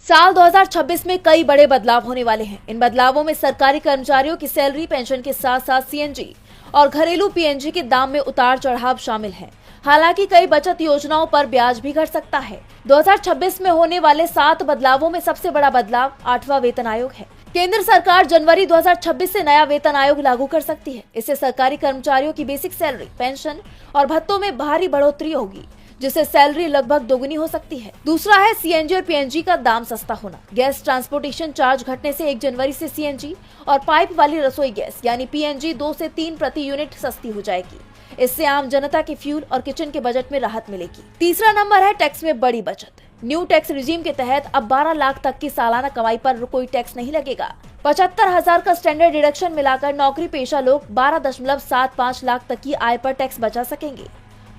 साल 2026 में कई बड़े बदलाव होने वाले हैं। इन बदलावों में सरकारी कर्मचारियों की सैलरी, पेंशन के साथ साथ सीएनजी और घरेलू पीएनजी के दाम में उतार चढ़ाव शामिल है। हालांकि कई बचत योजनाओं पर ब्याज भी घट सकता है। 2026 में होने वाले 7 बदलावों में सबसे बड़ा बदलाव 8वां वेतन आयोग है। केंद्र सरकार जनवरी 2026 से नया वेतन आयोग लागू कर सकती है। इससे सरकारी कर्मचारियों की बेसिक सैलरी, पेंशन और भत्तों में भारी बढ़ोतरी होगी, जिससे सैलरी लगभग दोगुनी हो सकती है। दूसरा है सीएनजी और पीएनजी का दाम सस्ता होना। गैस ट्रांसपोर्टेशन चार्ज घटने से 1 जनवरी से सीएनजी और पाइप वाली रसोई गैस यानी पीएनजी 2 से 3 प्रति यूनिट सस्ती हो जाएगी। इससे आम जनता के फ्यूल और किचन के बजट में राहत मिलेगी। तीसरा नंबर है टैक्स में बड़ी बचत। न्यू टैक्स रिजीम के तहत अब 12 लाख तक की सालाना कमाई पर कोई टैक्स नहीं लगेगा। 75,000 का स्टैंडर्ड डिडक्शन मिलाकर नौकरी पेशा लोग 12.75 लाख तक की आय पर टैक्स बचा सकेंगे।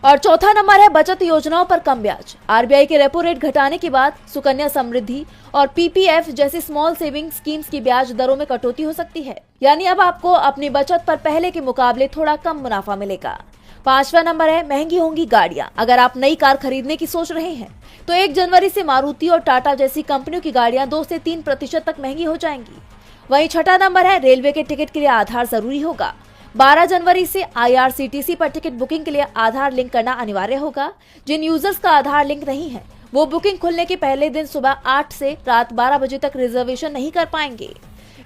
और चौथा नंबर है बचत योजनाओं पर कम ब्याज। आरबीआई के रेपो रेट घटाने के बाद सुकन्या समृद्धि और पीपीएफ जैसी स्मॉल सेविंग स्कीम्स की ब्याज दरों में कटौती हो सकती है। यानी अब आपको अपनी बचत पर पहले के मुकाबले थोड़ा कम मुनाफा मिलेगा। 5वां नंबर है महंगी होंगी गाड़ियां। अगर आप नई कार खरीदने की सोच रहे हैं तो 1 जनवरी से मारुति और टाटा जैसी कंपनियों की गाड़ियां 2 से 3% तक महंगी हो जाएंगी। वहीं छठा नंबर है रेलवे के टिकट के लिए आधार जरूरी होगा। 12 जनवरी से आईआरसीटीसी पर टिकट बुकिंग के लिए आधार लिंक करना अनिवार्य होगा। जिन यूजर्स का आधार लिंक नहीं है वो बुकिंग खुलने के पहले दिन सुबह 8 से रात 12 बजे तक रिजर्वेशन नहीं कर पाएंगे।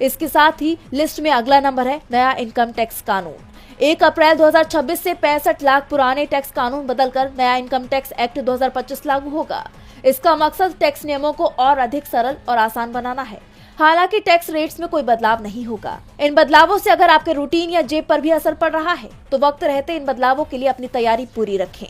इसके साथ ही लिस्ट में अगला नंबर है नया इनकम टैक्स कानून। 1 अप्रैल 2026 से 65 लाख पुराने टैक्स कानून बदलकर नया इनकम टैक्स एक्ट 2025 लागू होगा। इसका मकसद टैक्स नियमों को और अधिक सरल और आसान बनाना है। हालांकि टैक्स रेट्स में कोई बदलाव नहीं होगा। इन बदलावों से अगर आपके रूटीन या जेब पर भी असर पड़ रहा है तो वक्त रहते इन बदलावों के लिए अपनी तैयारी पूरी रखें।